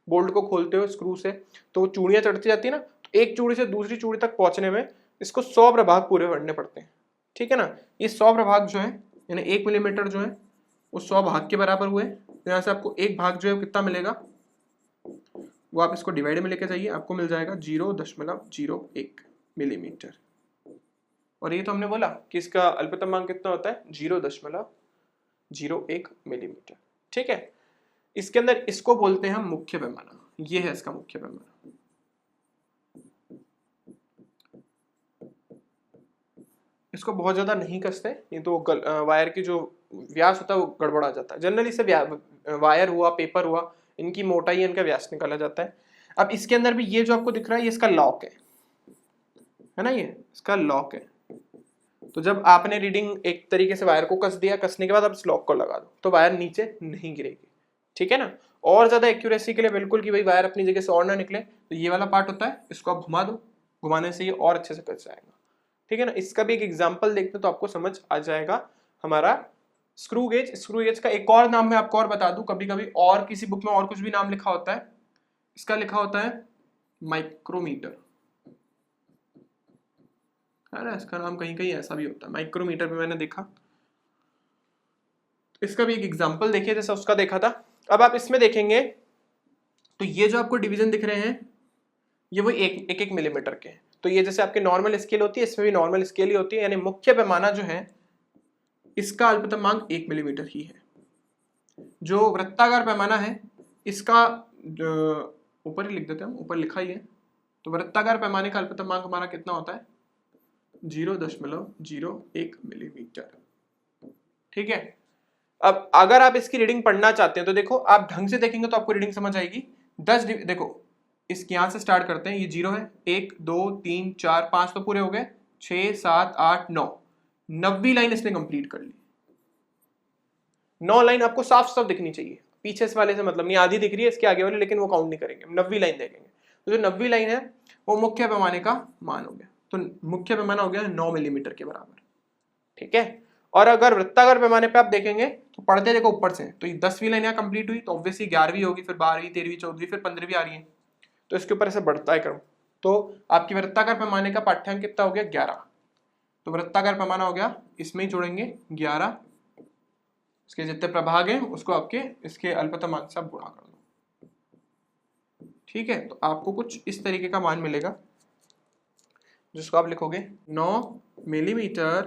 बोल्ट को, खोलते हो स्क्रू से, तो वो चूड़ियां चढ़ती जाती है ना, तो एक चूड़ी से दूसरी चूड़ी तक पहुंचने में इसको 100 प्रभाग पूरे करने पड़ते हैं, ठीक है ना। ये 100 प्रभाग जो है, यानी 1 मिलीमीटर जो है वो 100 भाग के बराबर हुए। तो यहाँ से आपको एक भाग जो है कितना मिलेगा, वो आप इसको डिवाइड में लेके जाइए, आपको मिल जाएगा 0.01 मिलीमीटर। और ये तो हमने बोला कि इसका अल्पतमांक कितना होता है, 0.01 मिलीमीटर, ठीक है। इसके अंदर इसको बोलते हैं हम मुख्य पैमाना, ये है इसका मुख्य पैमाना। इसको बहुत ज्यादा नहीं कसते, नहीं तो वायर की जो व्यास होता है वो गड़बड़ा जाता है। जनरली से वायर हुआ, पेपर हुआ, इनकी मोटाई, इनका व्यास निकाला जाता है। अब इसके अंदर भी ये जो आपको दिख रहा है, ये इसका लॉक है ना, ये इसका लॉक है। तो जब आपने रीडिंग एक तरीके से वायर को कस दिया, कसने के बाद आप इस लॉक को लगा दो तो वायर नीचे नहीं गिरेगी, ठीक है ना। और ज्यादा एक्यूरेसी के लिए बिल्कुल कि भाई वायर अपनी जगह से और ना निकले, तो ये वाला पार्ट होता है, इसको आप घुमा दो, घुमाने से ये और अच्छे से कस जाएगा, ठीक है ना। इसका भी एक एग्जाम्पल देखते तो आपको समझ आ जाएगा। हमारा स्क्रू गेज, स्क्रू गेज का एक और नाम मैं आपको और बता दूं, कभी कभी और किसी बुक में और कुछ भी नाम लिखा होता है, इसका लिखा होता है माइक्रोमीटर, है ना। इसका नाम कहीं कहीं ऐसा भी होता है, माइक्रोमीटर पे मैंने देखा। इसका भी एक एग्जाम्पल देखिए जैसा उसका देखा था। अब आप इसमें देखेंगे तो ये जो आपको डिवीजन दिख रहे हैं, ये वो एक मिलीमीटर के हैं। तो ये जैसे आपके नॉर्मल स्केल होती है, इसमें भी नॉर्मल स्केल ही होती है, यानी मुख्य पैमाना जो है इसका अल्पतमांक 1 मिलीमीटर ही है। जो वृत्ताकार पैमाना है इसका ऊपर ही लिख देते हैं हम, ऊपर लिखा ही है। तो वृत्ताकार पैमाने का अल्पतमांक हमारा कितना होता है, 0.01 मिलीमीटर, ठीक है। अब अगर आप इसकी रीडिंग पढ़ना चाहते हैं तो देखो, आप ढंग से देखेंगे तो आपको रीडिंग समझ आएगी। 10 देखो, इसके यहां से स्टार्ट करते हैं, ये 0 है, 1 2 3 4 5 तो पूरे हो गए, 6 7 8 9, 90वीं लाइन इसने कंप्लीट कर ली। 9 लाइन आपको साफ साफ दिखनी चाहिए, पीछे से वाले से मतलब नहीं, आधी दिख रही है इसके आगे वाले, लेकिन वो काउंट नहीं करेंगे, 90वीं लाइन देखेंगे। तो जो 90वीं लाइन है वो मुख्य पैमाने का मान हो गया, तो मुख्य पैमाना हो गया 9 मिलीमीटर के बराबर, ठीक है। और अगर वृत्ताकार पैमाने पे आप देखेंगे तो पढ़ते देखो ऊपर से, तो ये 10वीं लाइन यहाँ कंप्लीट हुई, तो ऑब्वियसली 11वीं होगी, फिर 12वीं 13वीं 14वीं, फिर 15वीं आ रही है, तो इसके ऊपर ऐसे बढ़ता है क्रम। तो आपकी वृत्ताकार पैमाने का पाठ्यांक कितना हो गया, 11। तो वृत्ताकार पैमाना हो गया, इसमें ही जोड़ेंगे 11, इसके जितने प्रभाग हैं उसको आपके इसके अल्पतमांक से आप गुणा कर दो, ठीक है। तो आपको कुछ इस तरीके का मान मिलेगा, जिसको आप लिखोगे 9 मिलीमीटर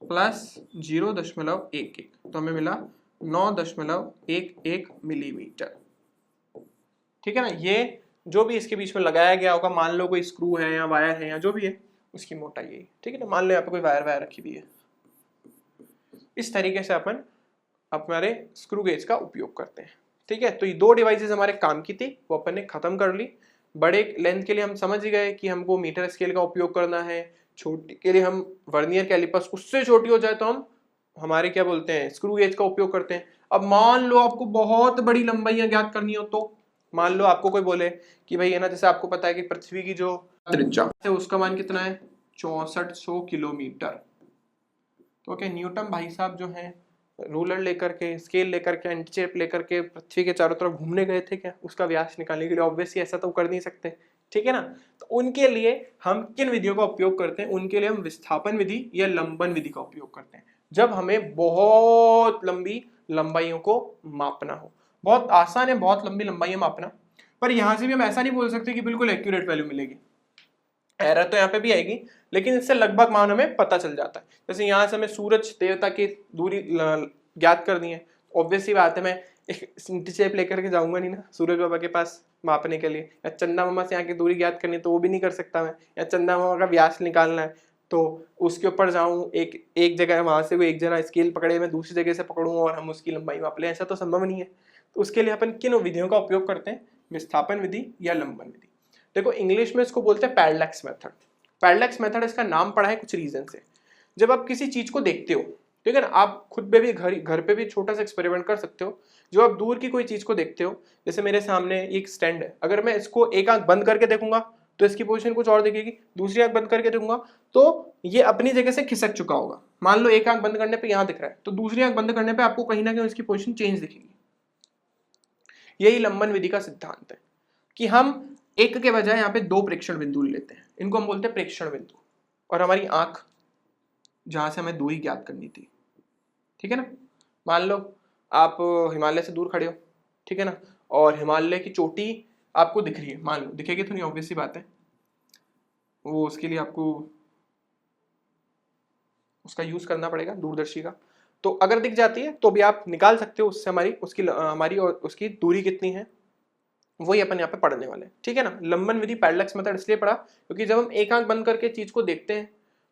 प्लस 0.11, तो हमें मिला 9.11 मिलीमीटर, ठीक है ना। ये जो भी इसके बीच में लगाया गया होगा, मान लो कोई स्क्रू है या वायर है या जो भी है, उसकी मोटाई है, ठीक है ना। मान लो यहाँ पे कोई वायर रखी हुई है, इस तरीके से अपन हमारे स्क्रू गेज का उपयोग करते हैं, ठीक है। तो ये 2 डिवाइसेस हमारे काम की थी, वो अपन ने खत्म कर ली। बड़े लेंथ के लिए हम समझ गए कि हमको मीटर स्केल का उपयोग करना है, छोटी के लिए हम वर्नियर कैलिपर्स, उससे छोटी हो जाए तो हम हमारे क्या बोलते हैं स्क्रू गेज का उपयोग करते हैं। अब मान लो आपको बहुत बड़ी लंबाइयां ज्ञात करनी हो, तो मान लो आपको कोई बोले कि भाई है ना, जैसे आपको पता है कि पृथ्वी की जो त्रिज्या है उसका मान कितना है, 6400 किलोमीटर। तो क्या न्यूटन भाई साहब जो है रूलर लेकर के, स्केल लेकर के, एंटीचेप लेकर के पृथ्वी के चारों तरफ घूमने गए थे क्या, उसका व्यास निकालने के लिए? ऑब्वियसली ऐसा तो कर नहीं सकते, ठीक है ना। तो उनके लिए हम किन विधियों का उपयोग करते हैं? उनके लिए हम विस्थापन विधि या लंबन विधि का उपयोग करते हैं, जब हमें बहुत लंबी लंबाइयों को मापना हो। बहुत आसान है बहुत लंबी लंबाइयां मापना, पर यहां से भी हम ऐसा नहीं बोल सकते कि बिल्कुल एक्यूरेट वैल्यू मिलेगी। एरर तो यहाँ पे भी आएगी, लेकिन इससे लगभग मान हमें पता चल जाता है। जैसे यहाँ से हमें सूरज देवता की दूरी ज्ञात करनी है, ऑब्वियस सी बात है मैं एक टेप लेकर के जाऊंगा नहीं ना सूरज बाबा के पास मापने के लिए, या चंदा मामा से यहाँ की दूरी ज्ञात करनी तो वो भी नहीं कर सकता मैं, या चंदा मामा का व्यास निकालना है तो उसके ऊपर जाऊँ एक जगह वहां से वो एक जना स्केल पकड़े मैं दूसरी जगह से पकड़ूँ और हम उसकी लंबाई माप लें, ऐसा तो संभव नहीं है। तो उसके लिए अपन किन विधियों का उपयोग करते हैं, विस्थापन विधि या लंबन विधि। देखो इंग्लिश में इसको बोलते हैं पैरालैक्स मेथड। पैरालैक्स मेथड इसका नाम पड़ा है कुछ रीजन से। जब आप किसी चीज को देखते हो, ठीक है ना, आप खुद पे भी घर पे भी छोटा सा एक्सपेरिमेंट कर सकते हो। जो आप दूर की कोई चीज को देखते हो, जैसे मेरे सामने एक स्टैंड है, अगर मैं इसको एक आंख बंद करके देखूंगा तो इसकी पोजीशन कुछ और दिखेगी, दूसरी आंख बंद करके देखूंगा तो ये अपनी जगह से खिसक चुका होगा। मान लो एक आंख बंद करने पे यहाँ दिख रहा है, तो दूसरी आंख बंद करने पे आपको कहीं ना कहीं इसकी पोजीशन चेंज दिखेगी। यही लंबन विधि का सिद्धांत है कि हम एक के बजाय यहाँ पे दो प्रेक्षण बिंदु लेते हैं, इनको हम बोलते हैं प्रेक्षण बिंदु, और हमारी आंख जहां से हमें दूरी ज्ञात करनी थी, ठीक है ना। मान लो आप हिमालय से दूर खड़े हो, ठीक है ना, और हिमालय की चोटी आपको दिख रही है, मान लो दिखेगी तो नहीं, ऑब्वियस सी बात है, वो उसके लिए आपको उसका यूज करना पड़ेगा दूरदर्शी का। तो अगर दिख जाती है तो भी आप निकाल सकते हो उससे हमारी और उसकी दूरी कितनी है, वही अपन यहाँ पे पढ़ने वाले हैं, ठीक है ना। लंबन विधि पैरालैक्स मेथड इसलिए पढ़ा क्योंकि जब हम एक आंख बंद करके चीज को देखते हैं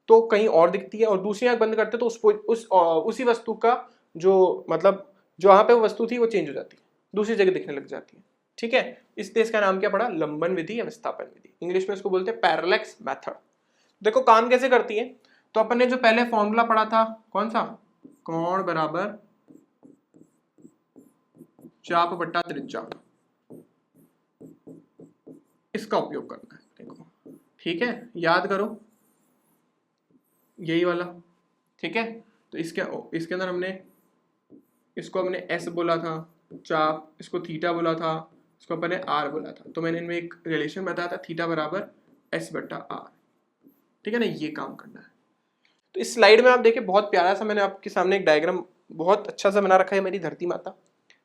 तो कहीं और दिखती है, और दूसरी आंख बंद करते हैं तो उसी वस्तु का जो मतलब जो वहां पे वो वस्तु थी वो चेंज हो जाती है, दूसरी जगह दिखने लग जाती है, ठीक है। इसलिए इसका नाम क्या पड़ा, लंबन विधि या विस्थापन विधि। इंग्लिश में इसको बोलते हैं पैरालैक्स मेथड। देखो काम कैसे करती है, तो अपन ने जो पहले फॉर्मूला पढ़ा था कौन सा, कोण बराबर चाप बट्टा त्रिज्या, इसका उपयोग करना है। देखो ठीक है, याद करो यही वाला, ठीक है। तो इसके अंदर हमने इसको हमने एस बोला था चाप, इसको थीटा बोला था, इसको अपन ने आर बोला था। तो मैंने इनमें एक रिलेशन बताया था, थीटा बराबर एस बट्टा आर, ठीक है ना। ये काम करना है। तो इस स्लाइड में आप देखिए बहुत प्यारा सा मैंने आपके सामने एक डायग्राम बहुत अच्छा सा बना रखा है। मेरी धरती माता,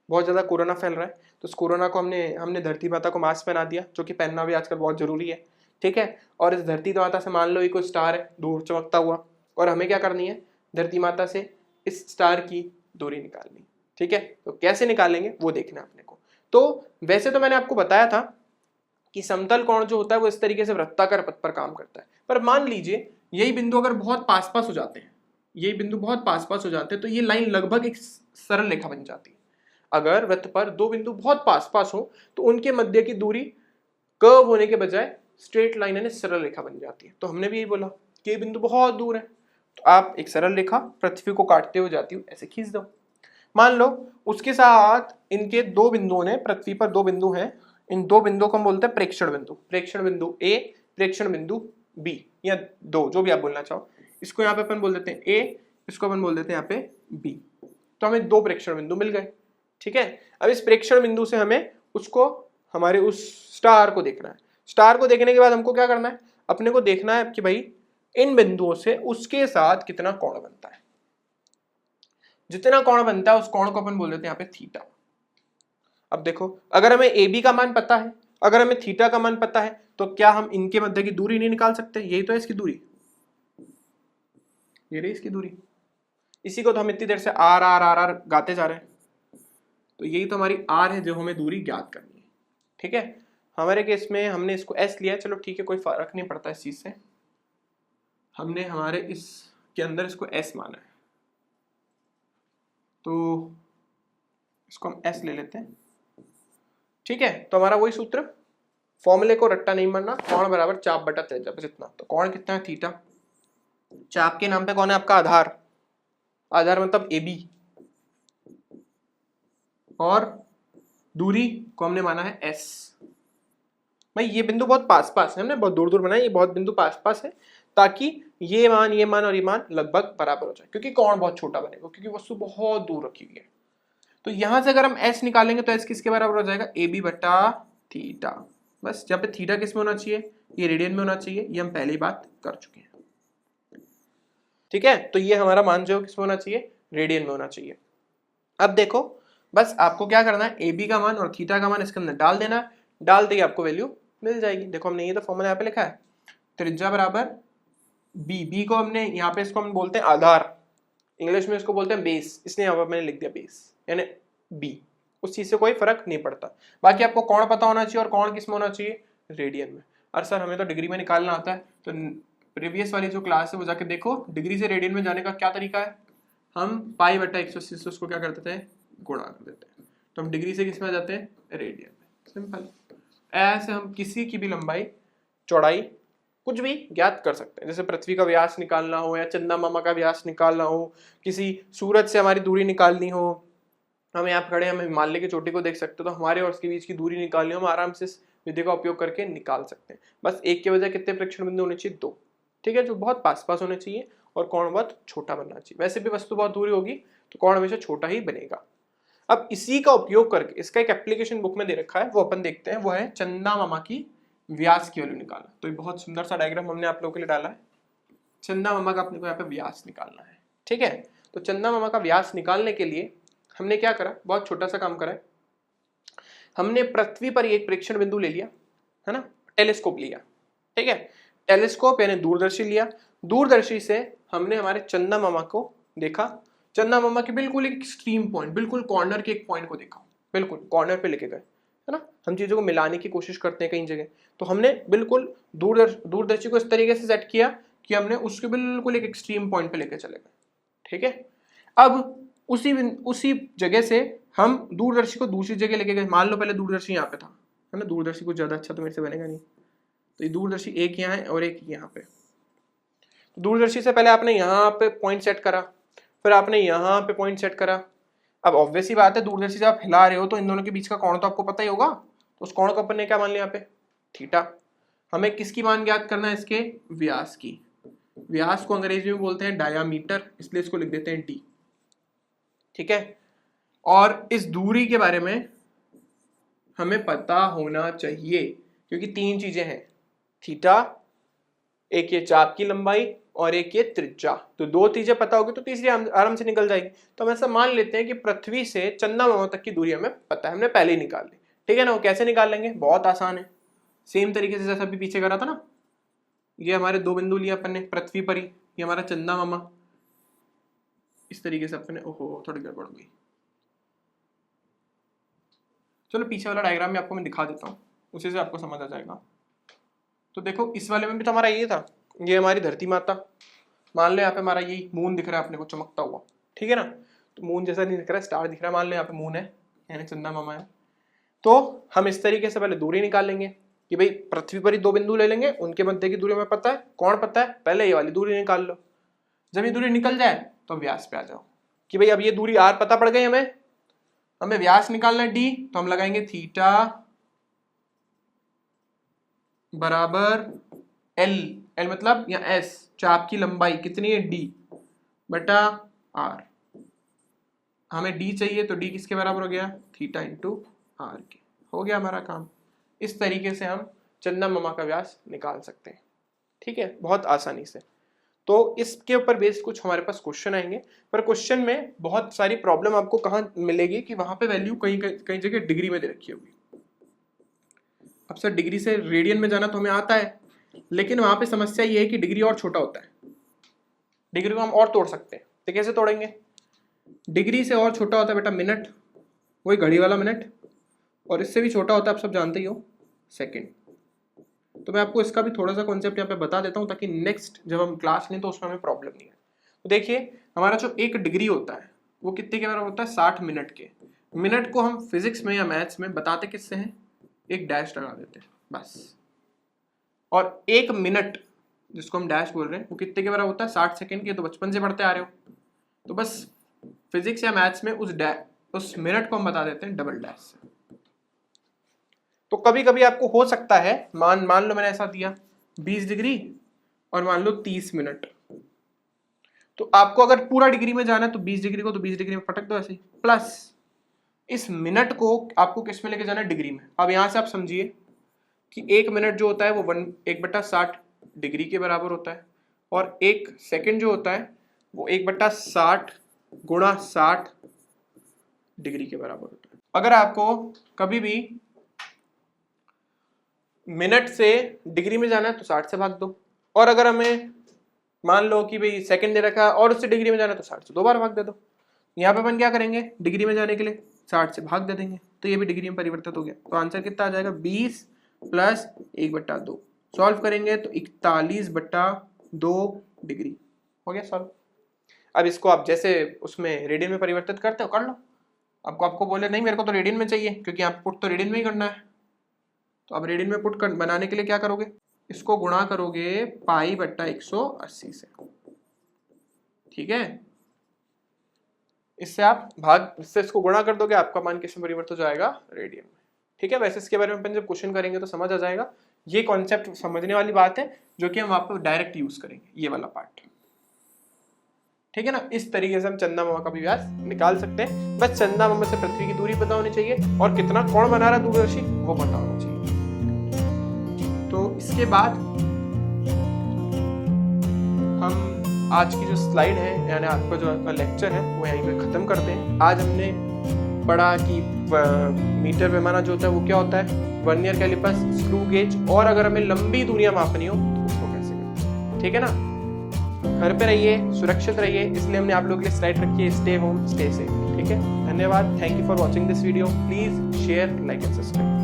बहुत ज़्यादा कोरोना फैल रहा है तो इस कोरोना को हमने धरती माता को मास्क पहना दिया, जो कि पहनना भी आजकल बहुत जरूरी है, ठीक है। और इस धरती माता से मान लो ये कोई स्टार है दूर चमकता हुआ, और हमें क्या करनी है, धरती माता से इस स्टार की दूरी निकालनी, ठीक है। तो कैसे निकालेंगे वो देखना अपने को। तो वैसे तो मैंने आपको बताया था कि समतल कोण जो होता है वो इस तरीके से वृत्ताकार पथ पर काम करता है, पर मान लीजिए यही बिंदु अगर बहुत पास पास हो जाते हैं, यही बिंदु बहुत पास पास हो जाते हैं, तो ये लाइन लगभग एक सरल रेखा बन जाती है। अगर वृत्त पर दो बिंदु बहुत पास पास हो तो उनके मध्य की दूरी कर्व होने के बजाय स्ट्रेट लाइन यानी सरल रेखा बन जाती है। तो हमने भी यही बोला कि ये बिंदु बहुत दूर है, तो आप एक सरल रेखा पृथ्वी को काटते हुए जाती हुई ऐसे खींच दो। मान लो उसके साथ इनके दो बिंदुओं ने, पृथ्वी पर दो बिंदु हैं, इन दो बिंदुओं को हम बोलते हैं प्रेक्षण बिंदु। प्रेक्षण बिंदु ए, प्रेक्षण बिंदु बी, या दो, जो भी आप बोलना चाहो। इसको यहाँ पे अपन बोल देते हैं ए, इसको अपन बोल देते हैं यहाँ पे बी। तो हमें दो प्रेक्षण बिंदु मिल गए, ठीक है। अब इस प्रेक्षण बिंदु से हमें उसको हमारे उस स्टार को देखना है। स्टार को देखने के बाद हमको क्या करना है, अपने को देखना है कि भाई इन बिंदुओं से उसके साथ कितना कोण बनता है। जितना कोण बनता है उस कोण को अपन बोल देते हैं यहाँ पे थीटा। अब देखो अगर हमें ए बी का मान पता है, अगर हमें थीटा का मान पता है, तो क्या हम इनके मध्य की दूरी नहीं निकाल सकते? यही तो है इसकी दूरी, ये रही इसकी दूरी। इसी को तो हम इतनी देर से आर आर आर आर गाते जा रहे हैं। तो यही तो हमारी आर है जो हमें दूरी ज्ञात करनी है, ठीक है। हमारे केस में हमने इसको एस लिया, चलो ठीक है, कोई फर्क नहीं पड़ता इस चीज से। हमने हमारे इसके अंदर इसको एस माना है, तो इसको हम एस ले लेते हैं, ठीक है। तो हमारा वही सूत्र, फॉर्मूले को रट्टा नहीं मारना, कोण बराबर चाप बटा त्रिज्या, बस इतना। तो कोण कितना है, थीटा। चाप के नाम पे कौन है आपका, आधार, आधार मतलब ए बी, और दूरी को हमने माना है एस। भाई ये बिंदु बहुत पास पास है, हमने बहुत दूर दूर बनाया, ये बहुत बिंदु पास पास है, ताकि ये मान और ये मान लगभग बराबर हो जाए, क्योंकि कोण बहुत छोटा बनेगा, क्योंकि वस्तु बहुत दूर रखी हुई है। तो यहां से अगर हम एस निकालेंगे तो एस किसके बराबर हो जाएगा, ए बी बटा थीटा। बस यहाँ पे थीटा किस में होना चाहिए, ये रेडियन में होना चाहिए, ये हम पहले ही बात कर चुके हैं, ठीक है। तो ये हमारा मान जो किस में होना चाहिए, रेडियन में होना चाहिए। अब देखो बस आपको क्या करना है, ए बी का मान और थीटा का मान इसके अंदर डाल देना, डालते ही आपको वैल्यू मिल जाएगी। देखो हमने ये तो फॉर्मूला यहाँ पे लिखा है, त्रिज्या बराबर बी, बी को हमने यहाँ पे इसको हम बोलते हैं आधार, इंग्लिश में इसको बोलते हैं बेस, इसलिए यहाँ पर मैंने लिख दिया बेस यानी बी। उस चीज से कोई फर्क नहीं पड़ता। बाकी आपको कौन पता होना चाहिए और कौन किस में होना चाहिए, रेडियन में। और सर हमें तो डिग्री में निकालना आता है, तो प्रीवियस वाली जो क्लास है वो जाके देखो, डिग्री से रेडियन में जाने का क्या तरीका है, हम पाई बटा 180 से उसको क्या कर देते हैं, गुणा कर देते हैं, तो हम डिग्री से किस में आ जाते हैं, रेडियन में। सिंपल। ऐसे हम किसी की भी लंबाई चौड़ाई कुछ भी ज्ञात कर सकते हैं, जैसे पृथ्वी का व्यास निकालना हो या चंदा मामा का व्यास निकालना हो, किसी सूरज से हमारी दूरी निकालनी हो, हम यहाँ खड़े हम हिमालय की चोटी को देख सकते हो, तो हमारे और उसके बीच की दूरी निकालनी हो, हम आराम से इस विधि का उपयोग करके निकाल सकते हैं। बस एक के बजाय कितने प्रेक्षण बिंदु होने चाहिए, 2। ठीक है, जो बहुत पास पास होने चाहिए और कोण बहुत छोटा बनना चाहिए। वैसे भी वस्तु बहुत दूरी होगी तो कोण हमेशा छोटा ही बनेगा। अब इसी का उपयोग करके, इसका एक एप्लीकेशन बुक में दे रखा है, वो अपन देखते हैं, वो है चंदा मामा की व्यास की वैल्यू निकालना। तो ये बहुत सुंदर सा डायग्राम हमने आप लोगों के लिए डाला है। चंदा मामा का अपने को यहाँ पे व्यास निकालना है। ठीक है, तो चंदा मामा का व्यास निकालने के लिए हमने क्या करा, बहुत छोटा सा काम करा है। हमने पृथ्वी पर एक प्रेक्षण बिंदु ले लिया है ना, टेलीस्कोप लिया। ठीक है, टेलीस्कोप यानी दूरदर्शी लिया, दूरदर्शी से हमने हमारे चंदा मामा को देखा, चंदा मामा के बिल्कुल एक एक्सट्रीम पॉइंट, बिल्कुल कॉर्नर के एक पॉइंट को देखा, बिल्कुल कॉर्नर पे लेके गए, है ना। हम चीजों को मिलाने की कोशिश करते हैं कई जगह, तो हमने बिल्कुल दूरदर्शी को इस तरीके से सेट किया कि हमने उसके बिल्कुल एक एक्सट्रीम पॉइंट पे लेके चले गए। ठीक है, अब उसी जगह से हम दूरदर्शी को दूसरी जगह लेके गए। मान लो पहले दूरदर्शी यहाँ पे था, है ना, दूरदर्शी कुछ ज्यादा अच्छा तो मेरे से बनेगा नहीं, तो ये दूरदर्शी एक यहाँ है और एक यहाँ पे। तो दूरदर्शी से पहले आपने यहाँ पे पॉइंट सेट करा, फिर आपने यहाँ पे पॉइंट सेट करा। अब ऑब्वियस ही बात है, दूरदर्शी से आप हिला रहे हो तो इन दोनों के बीच का कोण तो आपको पता ही होगा, तो उस कोण को अपन ने क्या मान लिया यहाँ पे, थीटा। हमें किसकी मान ज्ञात करना है, इसके व्यास की। व्यास को अंग्रेजी में बोलते हैं डायामीटर, इसलिए इसको लिख देते हैं डी। ठीक है, और इस दूरी के बारे में हमें पता होना चाहिए, क्योंकि 3 चीजें हैं, थीटा, एक ये चाप की लंबाई और एक ये त्रिज्या। तो 2 चीजें पता होगी तो तीसरी आराम से निकल जाएगी। तो हम ऐसा मान लेते हैं कि पृथ्वी से चंदा मामा तक की दूरी हमें पता है, हमने पहले ही निकाल ली। ठीक है ना, वो कैसे निकाल लेंगे, बहुत आसान है, सेम तरीके से जैसा अभी पीछे करा था ना। ये हमारे 2 बिंदु लिया अपन ने पृथ्वी पर ही, ये हमारा चंदा मामा, इस तरीके से अपन ने, ओहो थोड़ी गड़बड़ हो गई, चलो पीछे वाला डायग्राम में आपको मैं दिखा देता हूँ, उसी से आपको समझ आ जाएगा। तो देखो इस वाले में भी तो हमारा ये था, ये हमारी धरती माता, मान लो यहाँ पे हमारा यही मून दिख रहा है अपने को चमकता हुआ। ठीक है ना, तो मून जैसा नहीं दिख रहा है, स्टार दिख रहा है, मान लो यहाँ पे मून है यानी चंदा मामा है। तो हम इस तरीके से पहले दूरी निकाल लेंगे कि भाई पृथ्वी पर ही 2 बिंदु ले लेंगे, उनके मध्य की दूरी हमें पता है, कौन पता है, पहले ये वाली दूरी निकाल लो। जब ये दूरी निकल जाए तो व्यास पे आ जाओ कि भाई अब ये दूरी आर पता पड़ गई, हमें व्यास निकालना है डी, तो हम लगाएंगे थीटा बराबर एल, एल मतलब या एस, चाप की लंबाई कितनी है, डी बटा आर। हमें डी चाहिए तो डी किसके बराबर हो गया, थीटा इंटू आर के, हो गया हमारा काम। इस तरीके से हम चंदा मामा का व्यास निकाल सकते हैं। ठीक है, बहुत आसानी से। तो इसके ऊपर बेस्ड कुछ हमारे पास क्वेश्चन आएंगे, पर क्वेश्चन में बहुत सारी प्रॉब्लम आपको कहाँ मिलेगी कि वहां पे वैल्यू कई जगह डिग्री में दे रखी होगी। अब सर डिग्री से रेडियन में जाना तो हमें आता है, लेकिन वहां पे समस्या ये है कि डिग्री और छोटा होता है, डिग्री को हम और तोड़ सकते हैं। तो कैसे तोड़ेंगे, डिग्री से और छोटा होता है बेटा मिनट, वही घड़ी वाला मिनट, और इससे भी छोटा होता है, आप सब जानते ही हो, सेकेंड। तो मैं आपको इसका भी थोड़ा सा कॉन्सेप्ट यहाँ पे बता देता हूँ ताकि नेक्स्ट जब हम क्लास लें तो उसमें हमें प्रॉब्लम नहीं है। तो देखिए हमारा जो 1 डिग्री होता है वो कितने के बराबर होता है, 60 मिनट के। मिनट को हम फिजिक्स में या मैथ्स में बताते किससे हैं, एक डैश लगा देते हैं बस। और 1 मिनट जिसको हम डैश बोल रहे हैं वो कितने के बराबर होता है, 60 सेकेंड के। तो बचपन से पढ़ते आ रहे हो, तो बस फिजिक्स या मैथ्स में उस मिनट को हम बता देते हैं डबल डैश से। तो कभी कभी आपको हो सकता है, मान लो मैंने ऐसा दिया 20 डिग्री और मान लो 30 मिनट, तो आपको अगर पूरा डिग्री में जाना है तो 20 डिग्री को तो 20 डिग्री में पटक दो ऐसे ही, प्लस इस मिनट को आपको किस में लेके जाना है, डिग्री में। अब यहां से आप समझिए कि 1 मिनट जो होता है वो 1/60 डिग्री के बराबर होता है, और 1 सेकेंड जो होता है वो 1/60 गुणा 60 डिग्री के बराबर होता है। अगर आपको कभी भी मिनट से डिग्री में जाना है तो 60 से भाग दो, और अगर हमें मान लो कि भाई सेकंड दे रखा है और उससे डिग्री में जाना तो 60 से 2 बार भाग दे दो। यहाँ पे अपन क्या करेंगे, डिग्री में जाने के लिए 60 से भाग दे देंगे, तो ये भी डिग्री में परिवर्तित हो गया। तो आंसर कितना आ जाएगा, 20 प्लस 1/2। सॉल्व करेंगे तो 41/2 डिग्री हो गया सॉल्व। अब इसको आप जैसे उसमें रेडियन में परिवर्तित करते हो कर लो। आपको बोले नहीं मेरे को तो रेडियन में चाहिए, क्योंकि आप पुट तो रेडियन में ही करना है, तो अब रेडियन में पुट बनाने के लिए क्या करोगे, इसको गुणा करोगे π/180 से, ठीक है। इससे आप इससे इसको गुणा कर दोगे, आपका मान किस में परिवर्तित हो जाएगा, रेडियन में, ठीक है। वैसे इसके बारे में अपन जब क्वेश्चन करेंगे तो समझ आ जाएगा। ये कॉन्सेप्ट समझने वाली बात है जो कि हम आपको डायरेक्ट यूज करेंगे, ये वाला पार्ट, ठीक है ना। इस तरीके से हम चंदा मामा का भी व्यास निकाल सकते हैं। बस चंदा मामा से पृथ्वी की दूरी पता होनी चाहिए और कितना कोण बना रहा है दूरदर्शी वो पता होना चाहिए। तो इसके बाद हम आज की जो स्लाइड है यानी आपका जो लेक्चर है वो यहीं पे खत्म करते हैं। आज हमने पढ़ा कि मीटर पैमाना जो होता है वो क्या होता है, वर्नियर कैलिपर्स, स्क्रू गेज, और अगर हमें लंबी दूरियां मापनी हो तो उसको कैसे करते हैं, ठीक है ना। घर पे रहिए, सुरक्षित रहिए, इसलिए हमने आप लोगों के लिए स्लाइड रखी है, स्टे होम स्टे सेफ, ठीक है। धन्यवाद, thank you for watching this video, please share, like and subscribe.